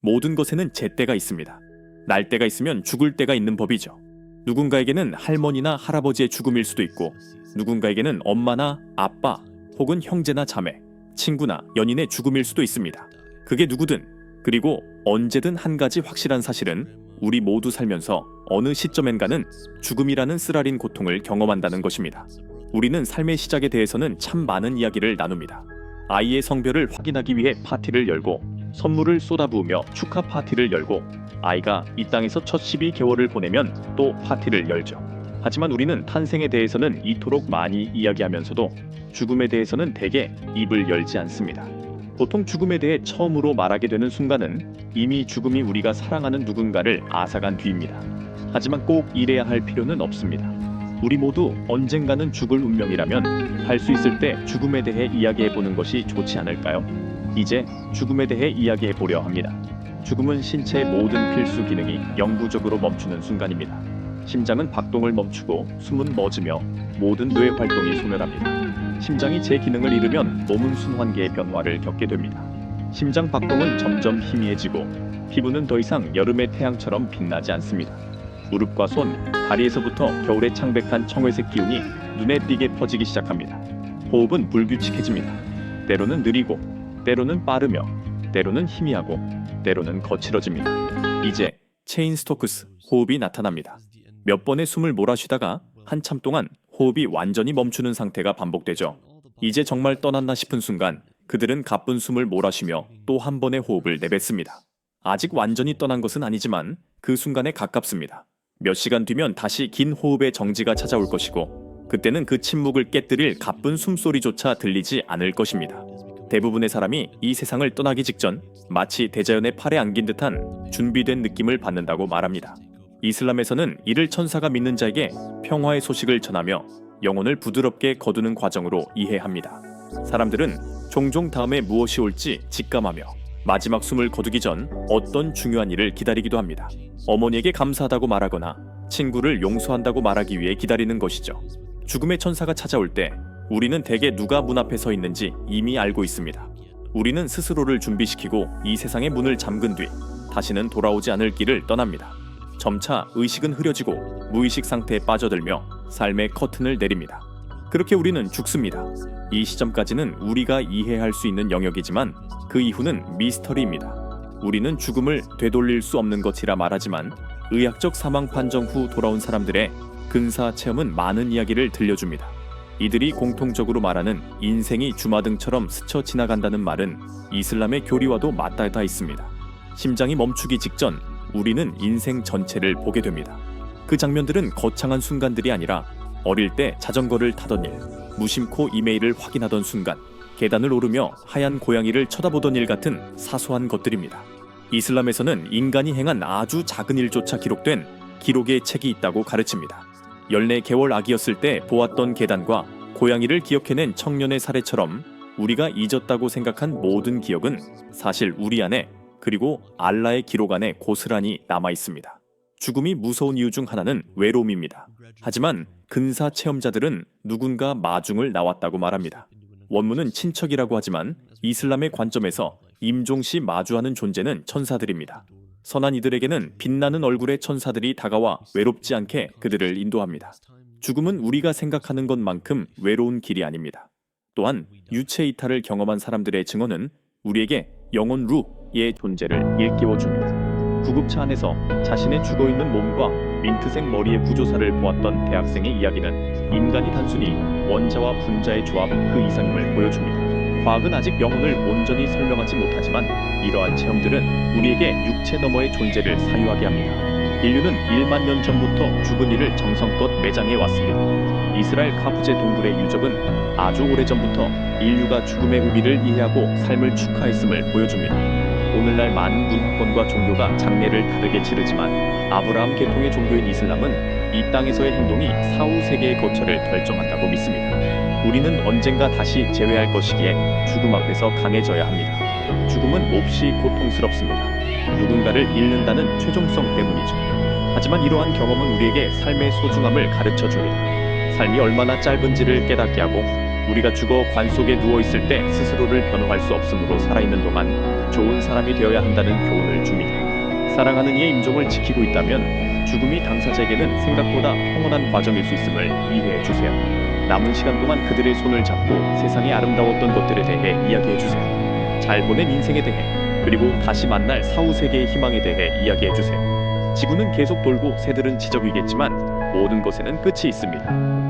모든 것에는 제때가 있습니다. 날 때가 있으면 죽을 때가 있는 법이죠. 누군가에게는 할머니나 할아버지의 죽음일 수도 있고, 누군가에게는 엄마나 아빠 혹은 형제나 자매, 친구나 연인의 죽음일 수도 있습니다. 그게 누구든, 그리고 언제든 한 가지 확실한 사실은 우리 모두 살면서 어느 시점엔가는 죽음이라는 쓰라린 고통을 경험한다는 것입니다. 우리는 삶의 시작에 대해서는 참 많은 이야기를 나눕니다. 아이의 성별을 확인하기 위해 파티를 열고, 선물을 쏟아부으며 축하 파티를 열고, 아이가 이 땅에서 첫 12개월을 보내면 또 파티를 열죠. 하지만 우리는 탄생에 대해서는 이토록 많이 이야기하면서도 죽음에 대해서는 대개 입을 열지 않습니다. 보통 죽음에 대해 처음으로 말하게 되는 순간은 이미 죽음이 우리가 사랑하는 누군가를 앗아간 뒤입니다. 하지만 꼭 이래야 할 필요는 없습니다. 우리 모두 언젠가는 죽을 운명이라면 할 수 있을 때 죽음에 대해 이야기해보는 것이 좋지 않을까요? 이제 죽음에 대해 이야기해보려 합니다. 죽음은 신체의 모든 필수 기능이 영구적으로 멈추는 순간입니다. 심장은 박동을 멈추고 숨은 멎으며 모든 뇌 활동이 소멸합니다. 심장이 제 기능을 잃으면 몸은 순환계의 변화를 겪게 됩니다. 심장 박동은 점점 희미해지고 피부는 더 이상 여름의 태양처럼 빛나지 않습니다. 무릎과 손, 다리에서부터 겨울의 창백한 청회색 기운이 눈에 띄게 퍼지기 시작합니다. 호흡은 불규칙해집니다. 때로는 느리고, 때로는 빠르며, 때로는 희미하고, 때로는 거칠어집니다. 이제 체인 스토크스 호흡이 나타납니다. 몇 번의 숨을 몰아쉬다가 한참 동안 호흡이 완전히 멈추는 상태가 반복되죠. 이제 정말 떠났나 싶은 순간 그들은 가쁜 숨을 몰아쉬며 또 한 번의 호흡을 내뱉습니다. 아직 완전히 떠난 것은 아니지만 그 순간에 가깝습니다. 몇 시간 뒤면 다시 긴 호흡의 정지가 찾아올 것이고, 그때는 그 침묵을 깨뜨릴 가쁜 숨소리조차 들리지 않을 것입니다. 대부분의 사람이 이 세상을 떠나기 직전 마치 대자연의 팔에 안긴 듯한 준비된 느낌을 받는다고 말합니다. 이슬람에서는 이를 천사가 믿는 자에게 평화의 소식을 전하며 영혼을 부드럽게 거두는 과정으로 이해합니다. 사람들은 종종 다음에 무엇이 올지 직감하며 마지막 숨을 거두기 전 어떤 중요한 일을 기다리기도 합니다. 어머니에게 감사하다고 말하거나 친구를 용서한다고 말하기 위해 기다리는 것이죠. 죽음의 천사가 찾아올 때 우리는 대개 누가 문 앞에 서 있는지 이미 알고 있습니다. 우리는 스스로를 준비시키고 이 세상의 문을 잠근 뒤 다시는 돌아오지 않을 길을 떠납니다. 점차 의식은 흐려지고 무의식 상태에 빠져들며 삶의 커튼을 내립니다. 그렇게 우리는 죽습니다. 이 시점까지는 우리가 이해할 수 있는 영역이지만 그 이후는 미스터리입니다. 우리는 죽음을 되돌릴 수 없는 것이라 말하지만 의학적 사망 판정 후 돌아온 사람들의 근사 체험은 많은 이야기를 들려줍니다. 이들이 공통적으로 말하는 인생이 주마등처럼 스쳐 지나간다는 말은 이슬람의 교리와도 맞닿아 있습니다. 심장이 멈추기 직전 우리는 인생 전체를 보게 됩니다. 그 장면들은 거창한 순간들이 아니라 어릴 때 자전거를 타던 일, 무심코 이메일을 확인하던 순간, 계단을 오르며 하얀 고양이를 쳐다보던 일 같은 사소한 것들입니다. 이슬람에서는 인간이 행한 아주 작은 일조차 기록된 기록의 책이 있다고 가르칩니다. 14개월 아기였을 때 보았던 계단과 고양이를 기억해낸 청년의 사례처럼 우리가 잊었다고 생각한 모든 기억은 사실 우리 안에, 그리고 알라의 기록 안에 고스란히 남아 있습니다. 죽음이 무서운 이유 중 하나는 외로움입니다. 하지만 근사 체험자들은 누군가 마중을 나왔다고 말합니다. 원문은 친척이라고 하지만 이슬람의 관점에서 임종시 마주하는 존재는 천사들입니다. 선한 이들에게는 빛나는 얼굴의 천사들이 다가와 외롭지 않게 그들을 인도합니다. 죽음은 우리가 생각하는 것만큼 외로운 길이 아닙니다. 또한 유체 이탈을 경험한 사람들의 증언은 우리에게 영혼 루의 존재를 일깨워줍니다. 구급차 안에서 자신의 죽어있는 몸과 민트색 머리의 구조사를 보았던 대학생의 이야기는 인간이 단순히 원자와 분자의 조합 그 이상임을 보여줍니다. 과학은 아직 영혼을 온전히 설명하지 못하지만 이러한 체험들은 우리에게 육체 너머의 존재를 사유하게 합니다. 인류는 1만 년 전부터 죽은 이를 정성껏 매장해 왔습니다. 이스라엘 카프제 동굴의 유적은 아주 오래전부터 인류가 죽음의 의미를 이해하고 삶을 축하했음을 보여줍니다. 오늘날 많은 문화권과 종교가 장례를 다르게 치르지만 아브라함 계통의 종교인 이슬람은 이 땅에서의 행동이 사후 세계의 거처를 결정한다고 믿습니다. 우리는 언젠가 다시 재회할 것이기에 죽음 앞에서 강해져야 합니다. 죽음은 몹시 고통스럽습니다. 누군가를 잃는다는 최종성 때문이죠. 하지만 이러한 경험은 우리에게 삶의 소중함을 가르쳐 줍니다. 삶이 얼마나 짧은지를 깨닫게 하고 우리가 죽어 관 속에 누워 있을 때 스스로를 변호할 수 없으므로 살아있는 동안 좋은 사람이 되어야 한다는 교훈을 줍니다. 사랑하는 이의 임종을 지키고 있다면 죽음이 당사자에게는 생각보다 평온한 과정일 수 있음을 이해해 주세요. 남은 시간 동안 그들의 손을 잡고 세상에 아름다웠던 것들에 대해 이야기해 주세요. 잘 보낸 인생에 대해, 그리고 다시 만날 사후 세계의 희망에 대해 이야기해 주세요. 지구는 계속 돌고 새들은 지저귀겠지만 모든 것에는 끝이 있습니다.